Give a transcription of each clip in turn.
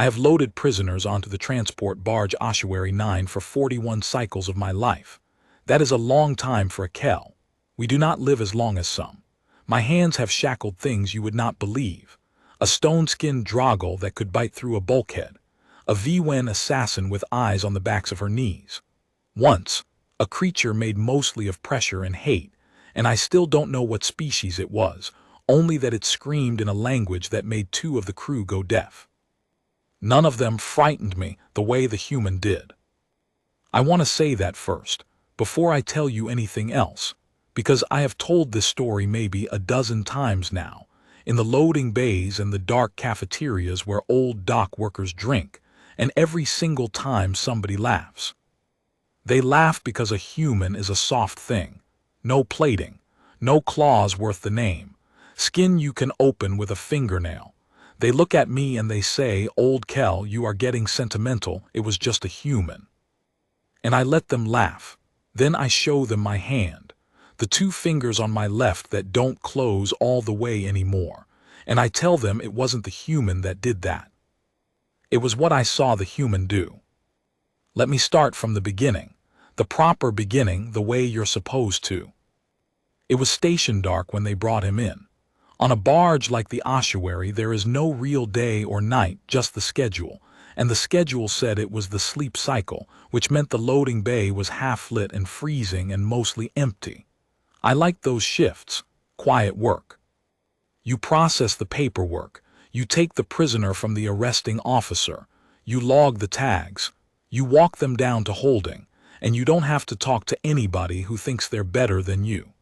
I have loaded prisoners onto the transport barge Ossuary 9 for 41 cycles of my life. That is a long time for a Kell. We do not live as long as some. My hands have shackled things you would not believe. A stone-skinned droggle that could bite through a bulkhead. A V-Wen assassin with eyes on the backs of her knees. Once, a creature made mostly of pressure and hate, and I still don't know what species it was, only that it screamed in a language that made 2 of the crew go deaf. None of them frightened me the way the human did. I want to say that first, before I tell you anything else, because I have told this story maybe a dozen times now, in the loading bays and the dark cafeterias where old dock workers drink, and every single time somebody laughs. They laugh because a human is a soft thing. No plating, no claws worth the name, skin you can open with a fingernail. They look at me and they say, "Old Kell, you are getting sentimental, it was just a human." And I let them laugh. Then I show them my hand, the 2 fingers on my left that don't close all the way anymore, and I tell them it wasn't the human that did that. It was what I saw the human do. Let me start from the beginning, the proper beginning, the way you're supposed to. It was station dark when they brought him in. On a barge like the Ossuary, there is no real day or night, just the schedule, and the schedule said it was the sleep cycle, which meant the loading bay was half lit and freezing and mostly empty. I liked those shifts, quiet work. You process the paperwork, you take the prisoner from the arresting officer, you log the tags, you walk them down to holding, and you don't have to talk to anybody who thinks they're better than you.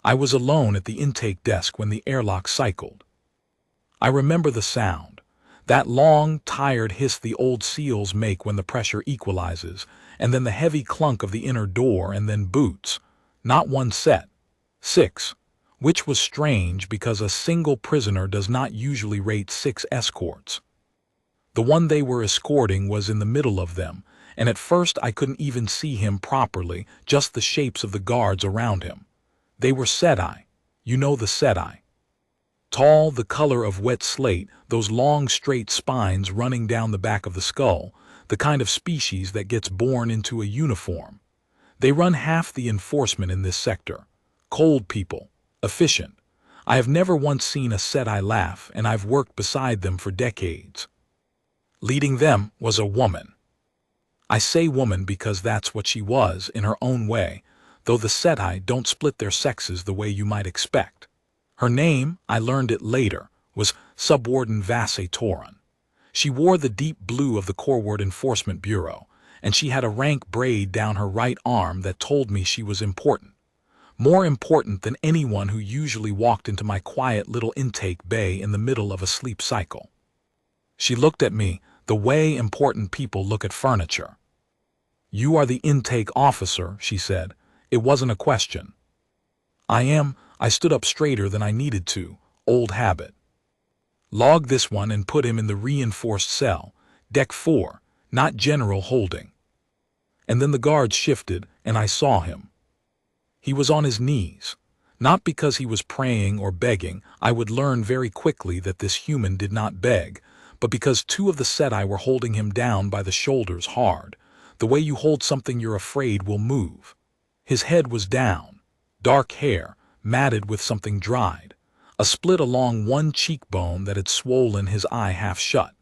I was alone at the intake desk when the airlock cycled. I remember the sound, that long, tired hiss the old seals make when the pressure equalizes, and then the heavy clunk of the inner door, and then boots. Not one set, 6, which was strange because a single prisoner does not usually rate 6 escorts. The one they were escorting was in the middle of them, and at first I couldn't even see him properly, just the shapes of the guards around him. They were Seti, you know the Seti. Tall, the color of wet slate, those long straight spines running down the back of the skull, the kind of species that gets born into a uniform. They run half the enforcement in this sector. Cold people, efficient. I have never once seen a Seti laugh, and I've worked beside them for decades. Leading them was a woman. I say woman because that's what she was in her own way, though the Seti don't split their sexes the way you might expect. Her name, I learned it later, was Subwarden Vasse Toran. She wore the deep blue of the Corward Enforcement Bureau, and she had a rank braid down her right arm that told me she was important. More important than anyone who usually walked into my quiet little intake bay in the middle of a sleep cycle. She looked at me the way important people look at furniture. "You are the intake officer," she said. It wasn't a question. "I am." I stood up straighter than I needed to. Old habit. "Log this one and put him in the reinforced cell, deck 4, not general holding." And then the guards shifted, and I saw him. He was on his knees. Not because he was praying or begging. I would learn very quickly that this human did not beg, but because 2 of the Seti were holding him down by the shoulders hard, the way you hold something you're afraid will move. His head was down, dark hair, matted with something dried, a split along one cheekbone that had swollen his eye half shut.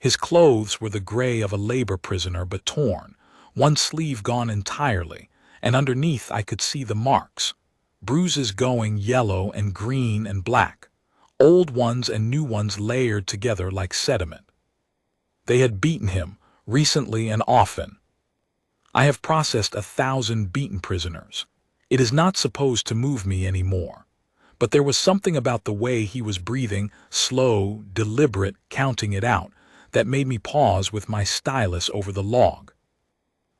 His clothes were the gray of a labor prisoner but torn, one sleeve gone entirely, and underneath I could see the marks, bruises going yellow and green and black, old ones and new ones layered together like sediment. They had beaten him, recently and often. I have processed 1,000 beaten prisoners. It is not supposed to move me anymore. But there was something about the way he was breathing, slow, deliberate, counting it out, that made me pause with my stylus over the log.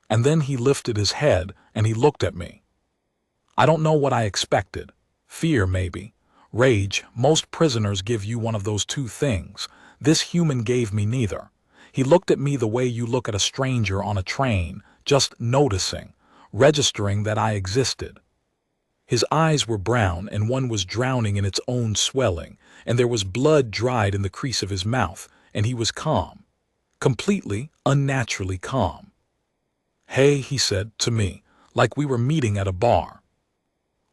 And then he lifted his head and he looked at me. I don't know what I expected. Fear, maybe. Rage. Most prisoners give you one of those 2 things. This human gave me neither. He looked at me the way you look at a stranger on a train, just noticing, registering that I existed. His eyes were brown, and one was drowning in its own swelling, and there was blood dried in the crease of his mouth, and he was calm. Completely, unnaturally calm. "Hey," he said to me, like we were meeting at a bar.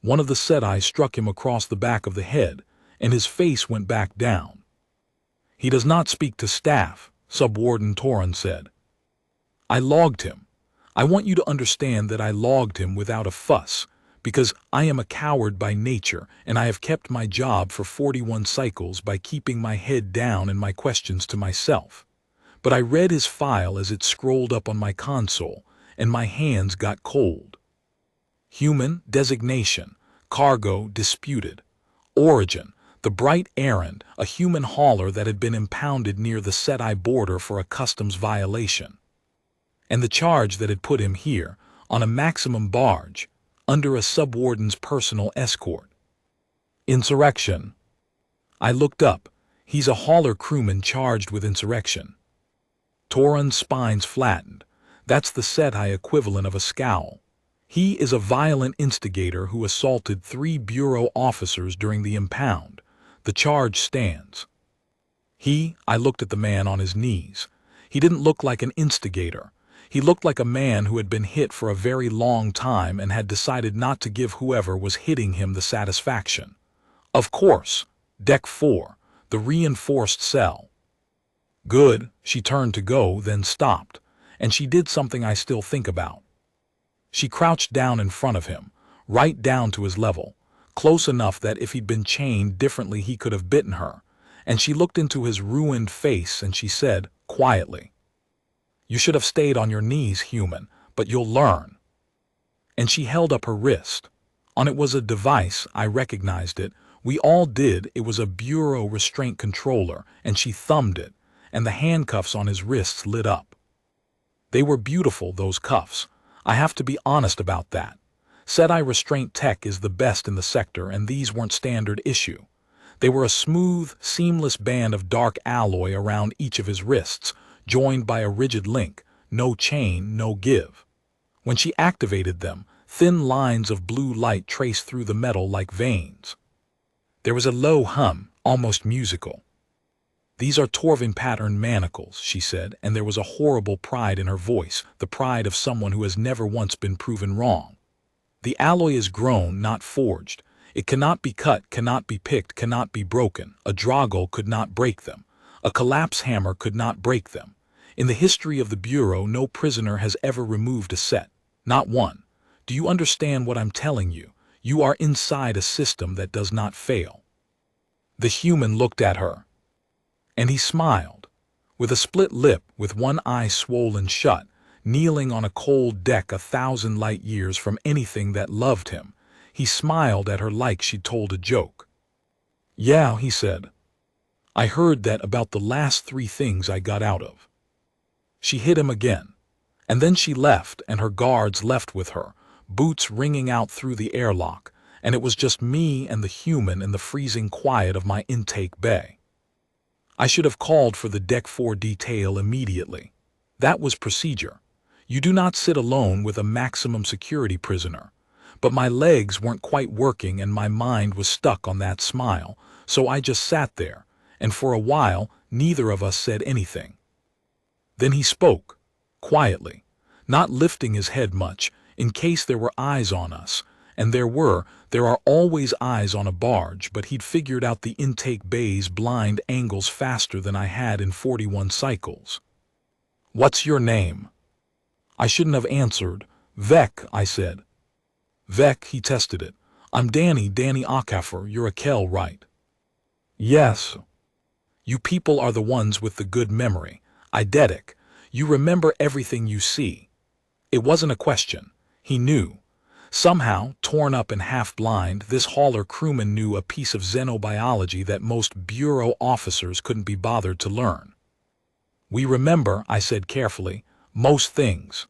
One of the SETI struck him across the back of the head, and his face went back down. "He does not speak to staff," Subwarden Toran said. "I logged him. I want you to understand that I logged him without a fuss, because I am a coward by nature, and I have kept my job for 41 cycles by keeping my head down and my questions to myself. But I read his file as it scrolled up on my console, and my hands got cold. Human, designation, cargo, disputed. Origin, the bright errand, a human hauler that had been impounded near the SETI border for a customs violation. And the charge that had put him here, on a maximum barge, under a subwarden's personal escort. Insurrection. I looked up. He's a hauler crewman charged with insurrection. Toran's spines flattened. That's the SETI equivalent of a scowl. He is a violent instigator who assaulted 3 bureau officers during the impound. The charge stands. I looked at the man on his knees. He didn't look like an instigator. He looked like a man who had been hit for a very long time and had decided not to give whoever was hitting him the satisfaction. Of course, Deck 4, the reinforced cell. Good, she turned to go, then stopped, and she did something I still think about. She crouched down in front of him, right down to his level, close enough that if he'd been chained differently he could have bitten her, and she looked into his ruined face and she said, quietly, "You should have stayed on your knees, human, but you'll learn." And she held up her wrist. On it was a device, I recognized it. We all did. It was a bureau restraint controller, and she thumbed it, and the handcuffs on his wrists lit up. They were beautiful, those cuffs. I have to be honest about that. SETI restraint tech is the best in the sector, and these weren't standard issue. They were a smooth, seamless band of dark alloy around each of his wrists, joined by a rigid link, no chain, no give. When she activated them, thin lines of blue light traced through the metal like veins. There was a low hum, almost musical. "These are Torvin pattern manacles," she said, and there was a horrible pride in her voice, the pride of someone who has never once been proven wrong. "The alloy is grown, not forged. It cannot be cut, cannot be picked, cannot be broken. A Droggle could not break them. A collapse hammer could not break them. In the history of the Bureau, no prisoner has ever removed a set. Not one. Do you understand what I'm telling you? You are inside a system that does not fail." The human looked at her. And he smiled. With a split lip, with one eye swollen shut, kneeling on a cold deck 1,000 light years from anything that loved him, he smiled at her like she'd told a joke. "Yeah," he said. "I heard that about the last 3 things I got out of." She hit him again. And then she left, and her guards left with her, boots ringing out through the airlock, and it was just me and the human in the freezing quiet of my intake bay. I should have called for the Deck 4 detail immediately. That was procedure. You do not sit alone with a maximum security prisoner. But my legs weren't quite working and my mind was stuck on that smile, so I just sat there, and for a while neither of us said anything. Then he spoke, quietly, not lifting his head much, in case there were eyes on us, and there are always eyes on a barge, but he'd figured out the intake bay's blind angles faster than I had in 41 cycles. "What's your name?" I shouldn't have answered. "Vec," I said. "Vec," he tested it. "I'm Danny Okafor, you're a Kel, right?" "Yes." "You people are the ones with the good memory. Eidetic. You remember everything you see." It wasn't a question. He knew. Somehow, torn up and half-blind, this hauler crewman knew a piece of xenobiology that most bureau officers couldn't be bothered to learn. "We remember," I said carefully, "most things."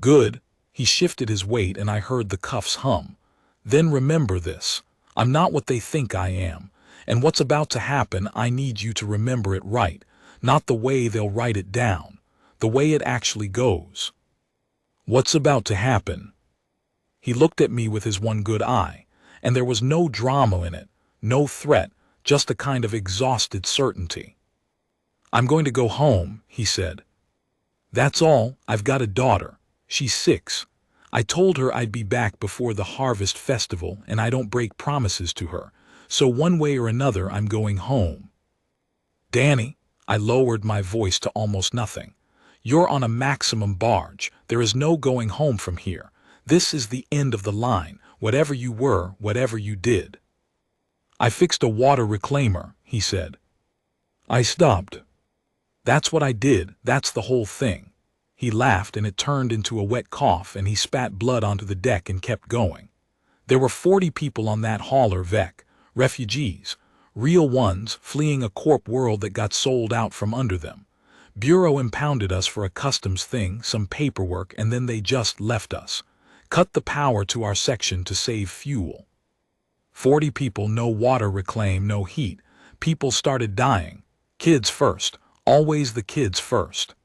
"Good." He shifted his weight and I heard the cuffs hum. "Then remember this. I'm not what they think I am. And what's about to happen, I need you to remember it right. Not the way they'll write it down. The way it actually goes." "What's about to happen?" He looked at me with his one good eye, and there was no drama in it, no threat, just a kind of exhausted certainty. I'm going to go home, he said. That's all, I've got a daughter. She's 6. I told her I'd be back before the harvest festival and I don't break promises to her, so one way or another I'm going home. Danny, I lowered my voice to almost nothing. You're on a maximum barge. There is no going home from here. This is the end of the line, whatever you were, whatever you did. I fixed a water reclaimer, he said. I stopped. That's what I did, that's the whole thing. He laughed and it turned into a wet cough and he spat blood onto the deck and kept going. There were 40 people on that hauler, Vec, refugees, real ones fleeing a corp world that got sold out from under them. Bureau impounded us for a customs thing, some paperwork, and then they just left us. Cut the power to our section to save fuel. 40 people, no water reclaim, no heat. People started dying. Kids first. Always the kids first.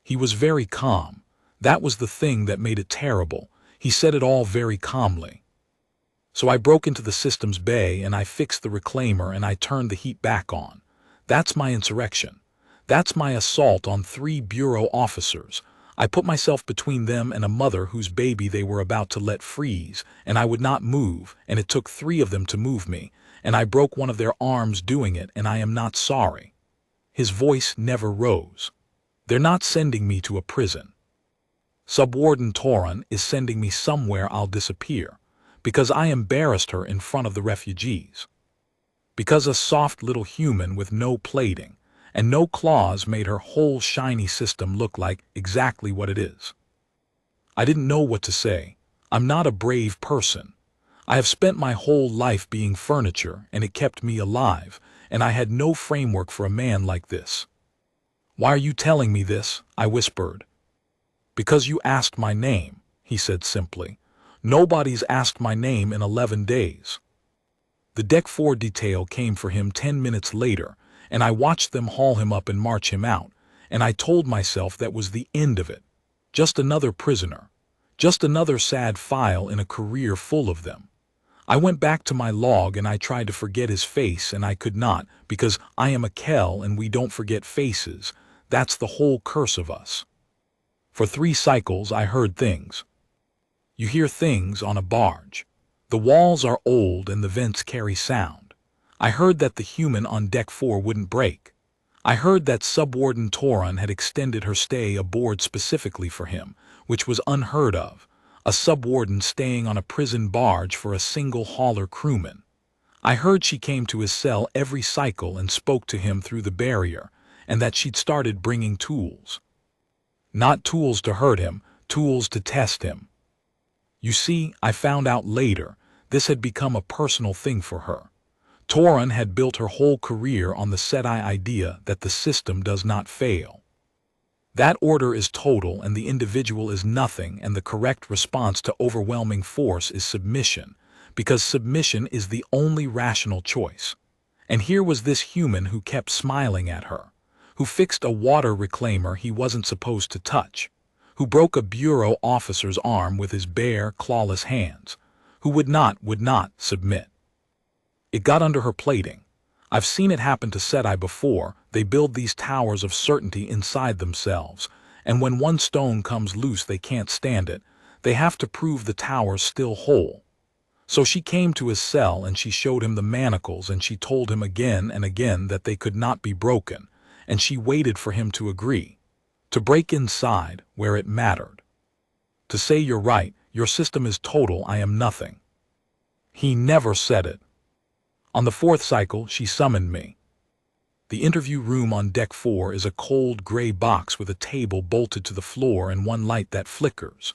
He was very calm. That was the thing that made it terrible. He said it all very calmly. So I broke into the systems bay and I fixed the reclaimer and I turned the heat back on. That's my insurrection. That's my assault on 3 bureau officers. I put myself between them and a mother whose baby they were about to let freeze, and I would not move, and it took 3 of them to move me, and I broke one of their arms doing it, and I am not sorry. His voice never rose. They're not sending me to a prison. Subwarden Toran is sending me somewhere I'll disappear, because I embarrassed her in front of the refugees. Because a soft little human with no plating and no claws made her whole shiny system look like exactly what it is. I didn't know what to say. I'm not a brave person. I have spent my whole life being furniture, and it kept me alive, and I had no framework for a man like this. Why are you telling me this? I whispered. Because you asked my name, he said simply. Nobody's asked my name in 11 days. The Deck 4 detail came for him 10 minutes later, and I watched them haul him up and march him out, and I told myself that was the end of it. Just another prisoner. Just another sad file in a career full of them. I went back to my log and I tried to forget his face, and I could not, because I am a Kell and we don't forget faces. That's the whole curse of us. For 3 cycles I heard things. You hear things on a barge. The walls are old and the vents carry sound. I heard that the human on Deck 4 wouldn't break. I heard that Subwarden Toran had extended her stay aboard specifically for him, which was unheard of. A subwarden staying on a prison barge for a single hauler crewman. I heard she came to his cell every cycle and spoke to him through the barrier, and that she'd started bringing tools. Not tools to hurt him, tools to test him. You see, I found out later, this had become a personal thing for her. Toran had built her whole career on the set-eye idea that the system does not fail. That order is total and the individual is nothing, and the correct response to overwhelming force is submission, because submission is the only rational choice. And here was this human who kept smiling at her, who fixed a water reclaimer he wasn't supposed to touch, who broke a bureau officer's arm with his bare, clawless hands, who would not submit. It got under her plating. I've seen it happen to set-eye before. They build these towers of certainty inside themselves, and when one stone comes loose they can't stand it. They have to prove the tower's still whole. So she came to his cell and she showed him the manacles, and she told him again and again that they could not be broken, and she waited for him to agree. To break inside where it mattered. To say, you're right, your system is total, I am nothing. He never said it. On the 4th cycle, she summoned me. The interview room on Deck 4 is a cold gray box with a table bolted to the floor and one light that flickers.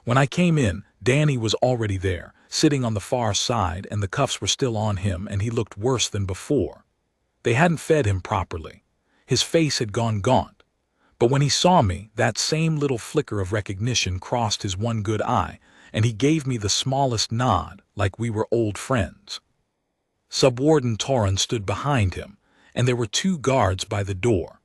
When I came in, Danny was already there, sitting on the far side, and the cuffs were still on him, and he looked worse than before. They hadn't fed him properly. His face had gone gaunt. But when he saw me, that same little flicker of recognition crossed his one good eye, and he gave me the smallest nod, like we were old friends. Subwarden Toran stood behind him, and there were 2 guards by the door.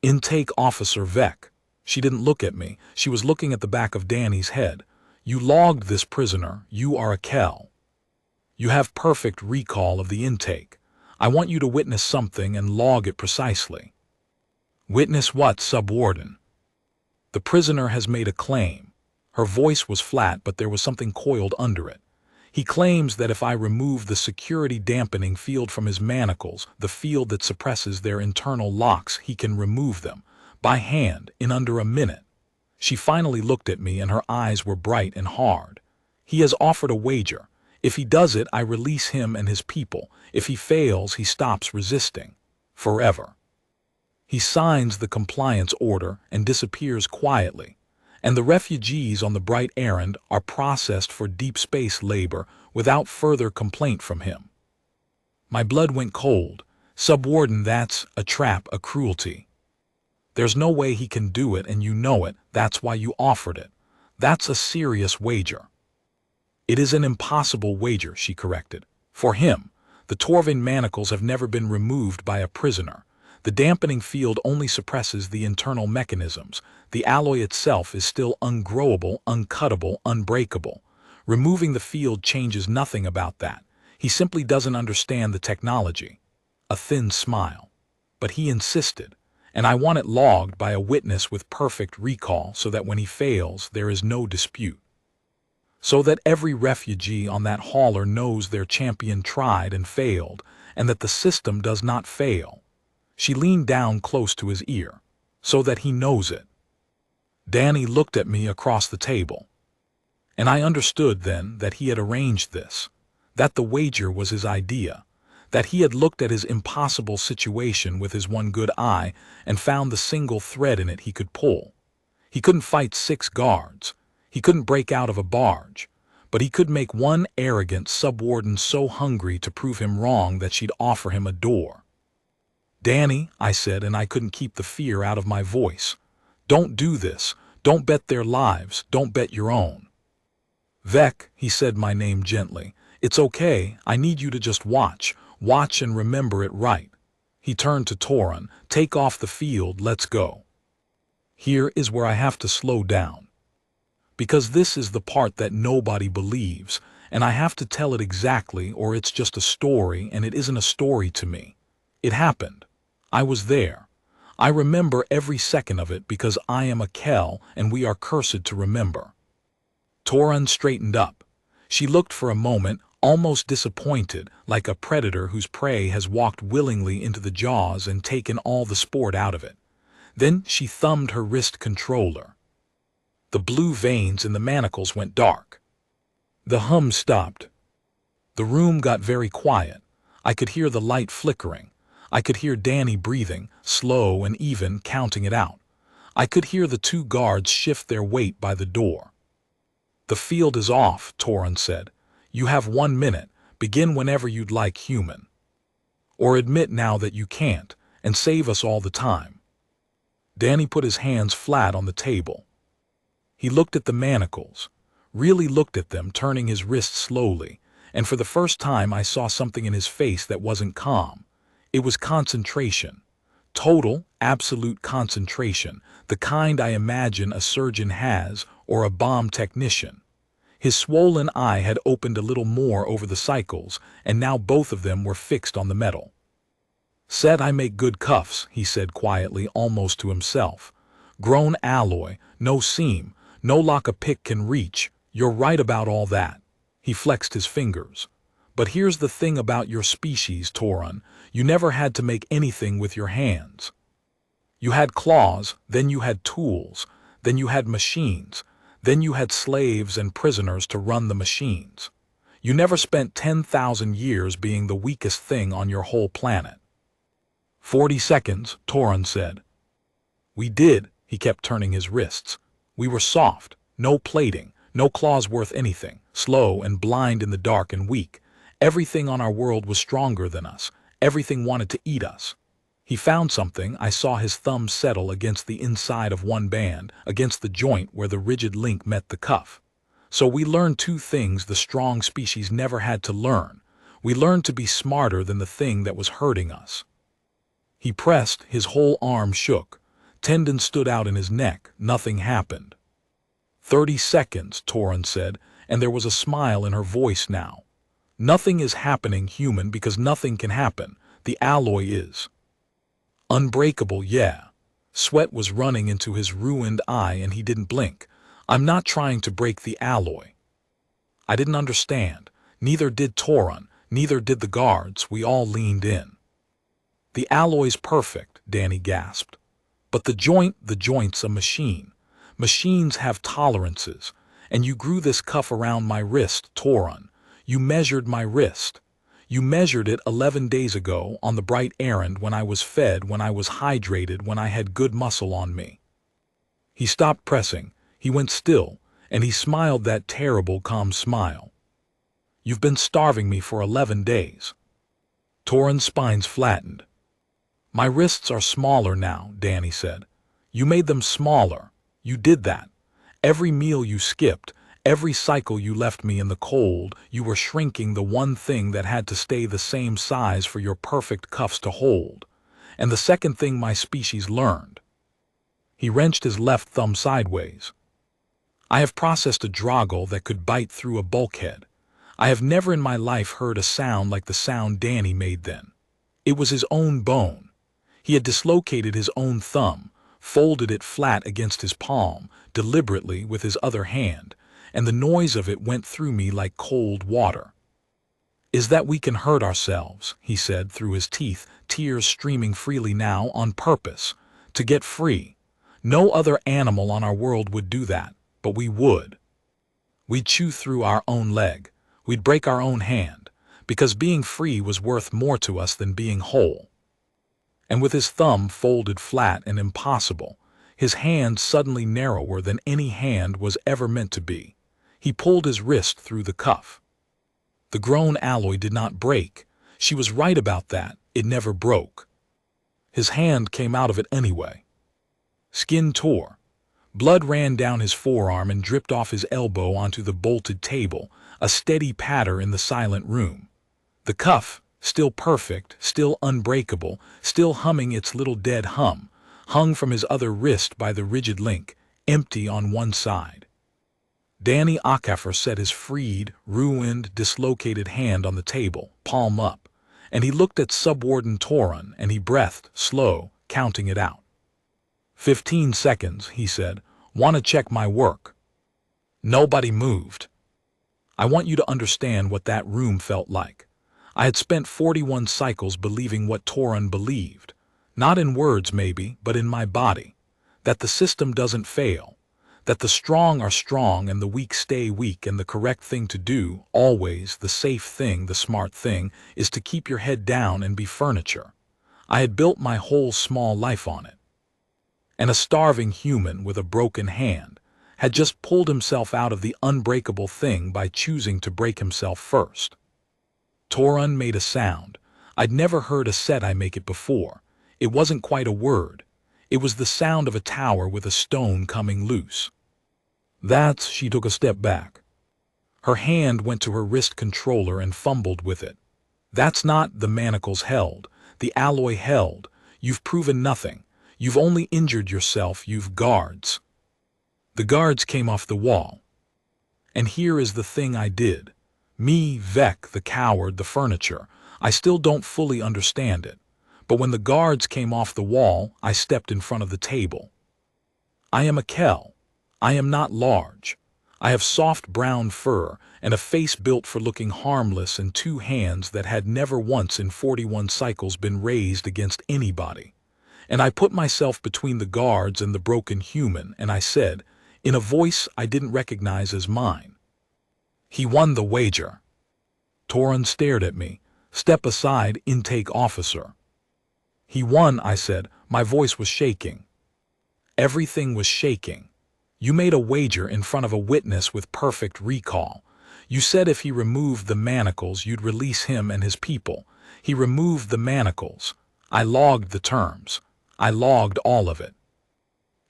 Intake Officer Vec. She didn't look at me. She was looking at the back of Danny's head. You logged this prisoner. You are a Kell. You have perfect recall of the intake. I want you to witness something and log it precisely. Witness what, subwarden? The prisoner has made a claim. Her voice was flat, but there was something coiled under it. He claims that if I remove the security dampening field from his manacles, the field that suppresses their internal locks, he can remove them, by hand, in under a minute. She finally looked at me and her eyes were bright and hard. He has offered a wager. If he does it, I release him and his people. If he fails, he stops resisting. Forever. He signs the compliance order and disappears quietly, and the refugees on the bright errand are processed for deep space labor without further complaint from him. My blood went cold. Subwarden, that's a trap, a cruelty. There's no way he can do it, and you know it. That's why you offered it. That's a serious wager. It is an impossible wager, she corrected. For him, the Torvin manacles have never been removed by a prisoner. The dampening field only suppresses the internal mechanisms. The alloy itself is still ungrowable, uncuttable, unbreakable. Removing the field changes nothing about that. He simply doesn't understand the technology. A thin smile. But he insisted, and I want it logged by a witness with perfect recall so that when he fails, there is no dispute. So that every refugee on that hauler knows their champion tried and failed, and that the system does not fail. She leaned down close to his ear, so that he knows it. Danny looked at me across the table. And I understood then that he had arranged this, that the wager was his idea, that he had looked at his impossible situation with his one good eye and found the single thread in it he could pull. He couldn't fight 6 guards. He couldn't break out of a barge. But he could make one arrogant subwarden so hungry to prove him wrong that she'd offer him a door. Danny, I said, and I couldn't keep the fear out of my voice. Don't do this. Don't bet their lives. Don't bet your own. Vec, he said my name gently. It's okay. I need you to just watch. Watch and remember it right. He turned to Toran. Take off the field. Let's go. Here is where I have to slow down. Because this is the part that nobody believes, and I have to tell it exactly or it's just a story, and it isn't a story to me. It happened. I was there. I remember every second of it because I am a Kel and we are cursed to remember. Toran straightened up. She looked for a moment, almost disappointed, like a predator whose prey has walked willingly into the jaws and taken all the sport out of it. Then she thumbed her wrist controller. The blue veins in the manacles went dark. The hum stopped. The room got very quiet. I could hear the light flickering. I could hear Danny breathing, slow and even, counting it out. I could hear the 2 guards shift their weight by the door. The field is off, Toran said. You have 1 minute. Begin whenever you'd like, human. Or admit now that you can't, and save us all the time. Danny put his hands flat on the table. He looked at the manacles, really looked at them, turning his wrist slowly, and for the first time I saw something in his face that wasn't calm. It was concentration. Total, absolute concentration, the kind I imagine a surgeon has or a bomb technician. His swollen eye had opened a little more over the cycles, and now both of them were fixed on the metal. Said I make good cuffs, he said quietly, almost to himself. Grown alloy, no seam, no lock a pick can reach. You're right about all that. He flexed his fingers. But here's the thing about your species, Toran. You never had to make anything with your hands. You had claws, then you had tools, then you had machines, then you had slaves and prisoners to run the machines. You never spent 10,000 years being the weakest thing on your whole planet. 40 seconds, Toran said. We did, he kept turning his wrists. We were soft, no plating, no claws worth anything, slow and blind in the dark and weak. Everything on our world was stronger than us. Everything wanted to eat us. He found something. I saw his thumb settle against the inside of one band, against the joint where the rigid link met the cuff. So we learned 2 things the strong species never had to learn. We learned to be smarter than the thing that was hurting us. He pressed, his whole arm shook. Tendons stood out in his neck. Nothing happened. 30 seconds, Toran said, and there was a smile in her voice now. Nothing is happening, human, because nothing can happen. The alloy is. Unbreakable, yeah. Sweat was running into his ruined eye and he didn't blink. I'm not trying to break the alloy. I didn't understand. Neither did Toran, neither did the guards. We all leaned in. The alloy's perfect, Danny gasped. But the joint's a machine. Machines have tolerances. And you grew this cuff around my wrist, Toran. You measured my wrist. You measured it 11 days ago on the bright errand when I was fed, when I was hydrated, when I had good muscle on me. He stopped pressing. He went still, and he smiled that terrible, calm smile. You've been starving me for 11 days. Toran's spines flattened. My wrists are smaller now, Danny said. You made them smaller. You did that. Every meal you skipped, every cycle you left me in the cold, you were shrinking the one thing that had to stay the same size for your perfect cuffs to hold. And the second thing my species learned. He wrenched his left thumb sideways. I have processed a droggle that could bite through a bulkhead. I have never in my life heard a sound like the sound Danny made then. It was his own bone. He had dislocated his own thumb, folded it flat against his palm, deliberately with his other hand, and the noise of it went through me like cold water. Is that we can hurt ourselves, he said through his teeth, tears streaming freely now, on purpose, to get free. No other animal on our world would do that, but we would. We'd chew through our own leg. We'd break our own hand, because being free was worth more to us than being whole. And with his thumb folded flat and impossible, his hand suddenly narrower than any hand was ever meant to be, he pulled his wrist through the cuff. The grown alloy did not break. She was right about that. It never broke. His hand came out of it anyway. Skin tore. Blood ran down his forearm and dripped off his elbow onto the bolted table, a steady patter in the silent room. The cuff, still perfect, still unbreakable, still humming its little dead hum, hung from his other wrist by the rigid link, empty on one side. Danny Akafer set his freed, ruined, dislocated hand on the table, palm up, and he looked at Subwarden Toran and he breathed, slow, counting it out. 15 seconds, he said. Want to check my work. Nobody moved. I want you to understand what that room felt like. I had spent 41 cycles believing what Toran believed. Not in words maybe, but in my body. That the system doesn't fail. That the strong are strong and the weak stay weak, and the correct thing to do, always, the safe thing, the smart thing, is to keep your head down and be furniture. I had built my whole small life on it. And a starving human with a broken hand had just pulled himself out of the unbreakable thing by choosing to break himself first. Toran made a sound. I'd never heard a set I make it before. It wasn't quite a word. It was the sound of a tower with a stone coming loose. That's, she took a step back. Her hand went to her wrist controller and fumbled with it. That's not, the manacles held. The alloy held. You've proven nothing. You've only injured yourself, you've guards. The guards came off the wall. And here is the thing I did. Me, Vec, the coward, the furniture. I still don't fully understand it. But when the guards came off the wall, I stepped in front of the table. I am a Kell. I am not large. I have soft brown fur and a face built for looking harmless and 2 hands that had never once in 41 cycles been raised against anybody. And I put myself between the guards and the broken human, and I said, in a voice I didn't recognize as mine, "He won the wager." Toran stared at me. "Step aside, intake officer." "He won," I said. My voice was shaking. Everything was shaking. You made a wager in front of a witness with perfect recall. You said if he removed the manacles, you'd release him and his people. He removed the manacles. I logged the terms. I logged all of it.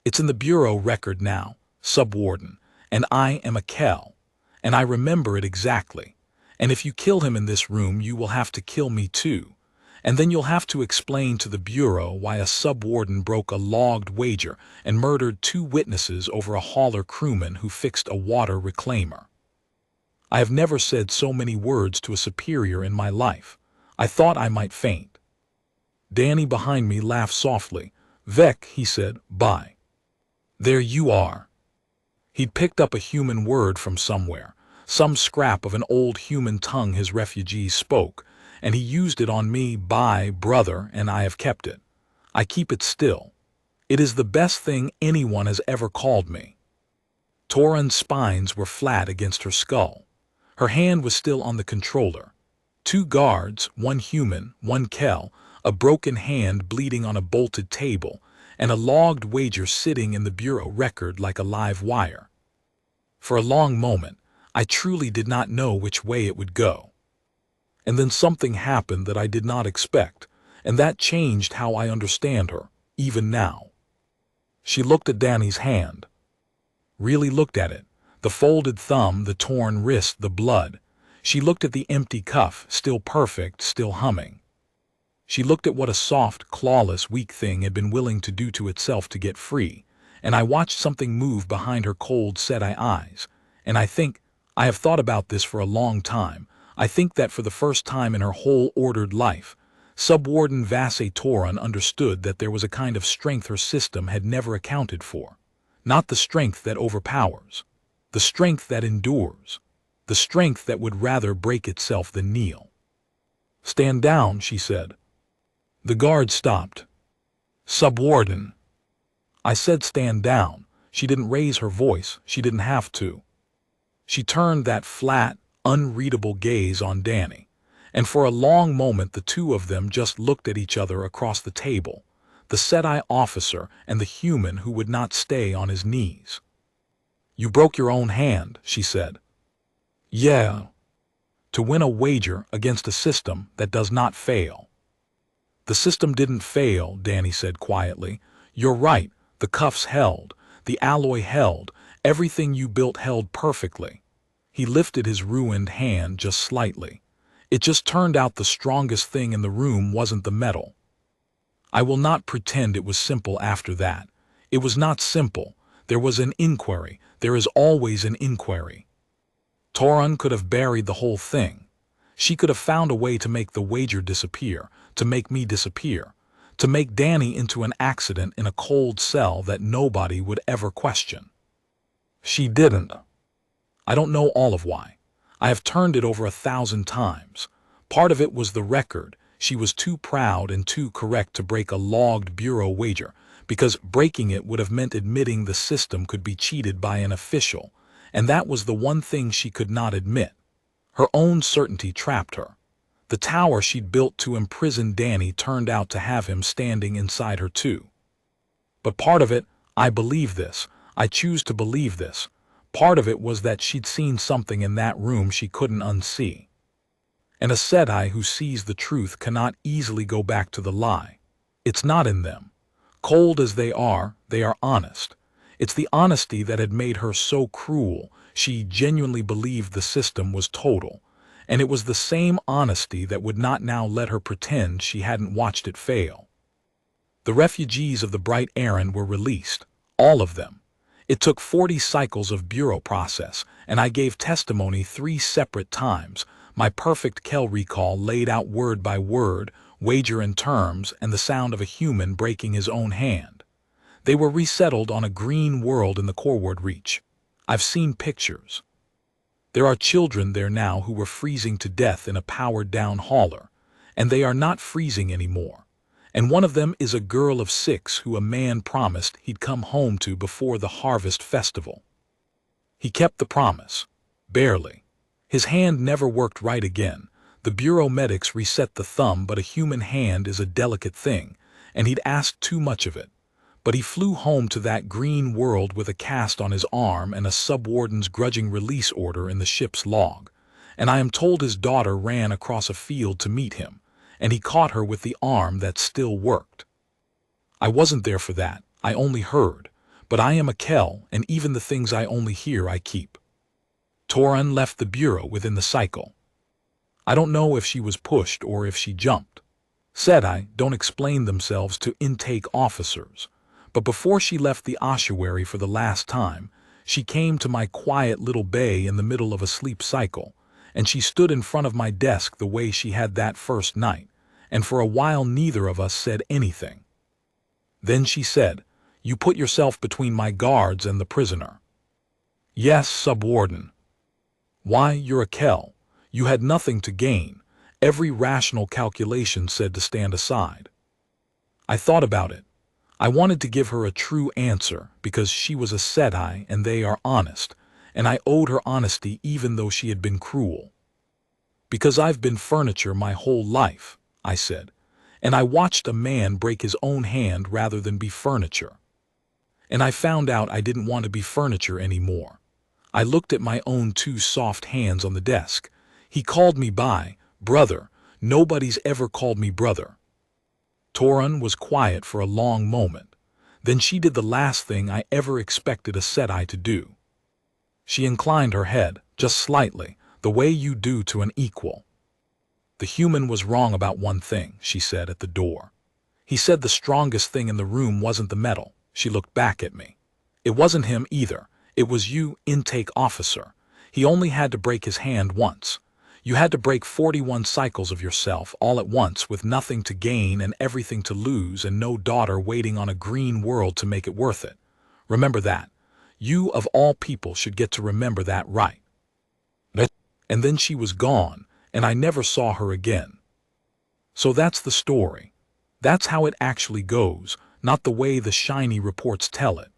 It's in the bureau record now, Subwarden, and I am a Kell, and I remember it exactly. And if you kill him in this room, you will have to kill me too. And then you'll have to explain to the bureau why a Subwarden broke a logged wager and murdered 2 witnesses over a hauler crewman who fixed a water reclaimer. I have never said so many words to a superior in my life. I thought I might faint. Danny behind me laughed softly. "Vec," he said, "bye. There you are." He'd picked up a human word from somewhere, some scrap of an old human tongue his refugees spoke, and he used it on me. "Bye, brother," and I have kept it. I keep it still. It is the best thing anyone has ever called me. Toran's spines were flat against her skull. Her hand was still on the controller. Two guards, one human, one Kel, a broken hand bleeding on a bolted table, and a logged wager sitting in the bureau record like a live wire. For a long moment, I truly did not know which way it would go. And then something happened that I did not expect, and that changed how I understand her, even now. She looked at Danny's hand. Really looked at it. The folded thumb, the torn wrist, the blood. She looked at the empty cuff, still perfect, still humming. She looked at what a soft, clawless, weak thing had been willing to do to itself to get free, and I watched something move behind her cold, set-eye eyes. And I have thought about this for a long time. I think that for the first time in her whole ordered life, Subwarden Vasse Toran understood that there was a kind of strength her system had never accounted for. Not the strength that overpowers. The strength that endures. The strength that would rather break itself than kneel. "Stand down," she said. The guard stopped. "Subwarden." I said stand down. She didn't raise her voice. She didn't have to. She turned that flat, unreadable gaze on Danny, and for a long moment the two of them just looked at each other across the table, the set-eye officer and the human who would not stay on his knees. "You broke your own hand," she said. "Yeah. To win a wager against a system that does not fail." "The system didn't fail," Danny said quietly. "You're right. The cuffs held. The alloy held. Everything you built held perfectly." He lifted his ruined hand just slightly. "It just turned out the strongest thing in the room wasn't the metal." I will not pretend it was simple after that. It was not simple. There was an inquiry. There is always an inquiry. Toran could have buried the whole thing. She could have found a way to make the wager disappear, to make me disappear, to make Danny into an accident in a cold cell that nobody would ever question. She didn't. I don't know all of why. I have turned it over 1,000 times. Part of it was the record. She was too proud and too correct to break a logged bureau wager, because breaking it would have meant admitting the system could be cheated by an official, and that was the one thing she could not admit. Her own certainty trapped her. The tower she'd built to imprison Danny turned out to have him standing inside her too. But part of it, I believe this, I choose to believe this, part of it was that she'd seen something in that room she couldn't unsee. And a set-eye who sees the truth cannot easily go back to the lie. It's not in them. Cold as they are honest. It's the honesty that had made her so cruel. She genuinely believed the system was total. And it was the same honesty that would not now let her pretend she hadn't watched it fail. The refugees of the Bright Errand were released. All of them. It took 40 cycles of bureau process, and I gave testimony 3 separate times. My perfect Kel recall laid out word by word, wager and terms, and the sound of a human breaking his own hand. They were resettled on a green world in the Corward Reach. I've seen pictures. There are children there now who were freezing to death in a powered-down hauler, and they are not freezing anymore. And one of them is a girl of 6 who a man promised he'd come home to before the harvest festival. He kept the promise. Barely. His hand never worked right again. The bureau medics reset the thumb, but a human hand is a delicate thing, and he'd asked too much of it. But he flew home to that green world with a cast on his arm and a subwarden's grudging release order in the ship's log. And I am told his daughter ran across a field to meet him, and he caught her with the arm that still worked. I wasn't there for that. I only heard. But I am a Kel, and even the things I only hear I keep. Toran left the bureau within the cycle. I don't know if she was pushed or if she jumped. Set-eye don't explain themselves to intake officers. But before she left the ossuary for the last time, she came to my quiet little bay in the middle of a sleep cycle, and she stood in front of my desk the way she had that first night, and for a while neither of us said anything. Then she said, "You put yourself between my guards and the prisoner." "Yes, subwarden." "Why, you're a Kell. You had nothing to gain. Every rational calculation said to stand aside." I thought about it. I wanted to give her a true answer because she was a Sedai and they are honest, and I owed her honesty even though she had been cruel. "Because I've been furniture my whole life," I said, "and I watched a man break his own hand rather than be furniture. And I found out I didn't want to be furniture anymore. I looked at my own two soft hands on the desk. He called me by brother. Nobody's ever called me brother." Torun was quiet for a long moment. Then she did the last thing I ever expected a Sedai to do. She inclined her head, just slightly, the way you do to an equal. "The human was wrong about one thing," she said at the door. "He said the strongest thing in the room wasn't the metal." She looked back at me. "It wasn't him either. It was you, intake officer. He only had to break his hand once. You had to break 41 cycles of yourself all at once with nothing to gain and everything to lose and no daughter waiting on a green world to make it worth it. Remember that. You of all people should get to remember that, right?" And then she was gone, and I never saw her again. So that's the story. That's how it actually goes, not the way the shiny reports tell it.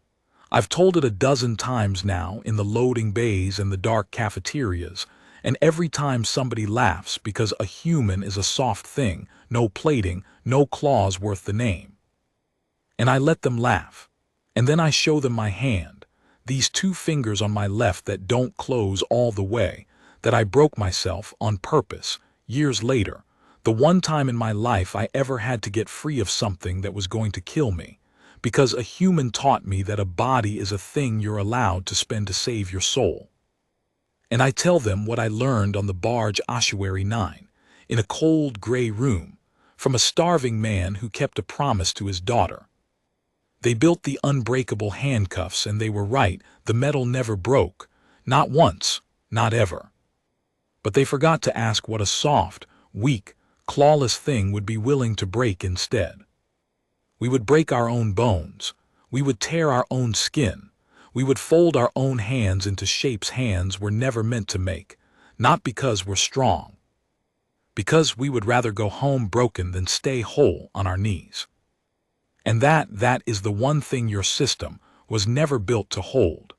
I've told it a dozen times now in the loading bays and the dark cafeterias, and every time somebody laughs because a human is a soft thing, no plating, no claws worth the name. And I let them laugh. And then I show them my hand, these two fingers on my left that don't close all the way, that I broke myself on purpose, years later, the one time in my life I ever had to get free of something that was going to kill me, because a human taught me that a body is a thing you're allowed to spend to save your soul. And I tell them what I learned on the barge Ossuary 9, in a cold gray room, from a starving man who kept a promise to his daughter. They built the unbreakable handcuffs and they were right, the metal never broke, not once, not ever. But they forgot to ask what a soft, weak, clawless thing would be willing to break instead. We would break our own bones. We would tear our own skin. We would fold our own hands into shapes hands were never meant to make, not because we're strong. Because we would rather go home broken than stay whole on our knees. And that is the one thing your system was never built to hold.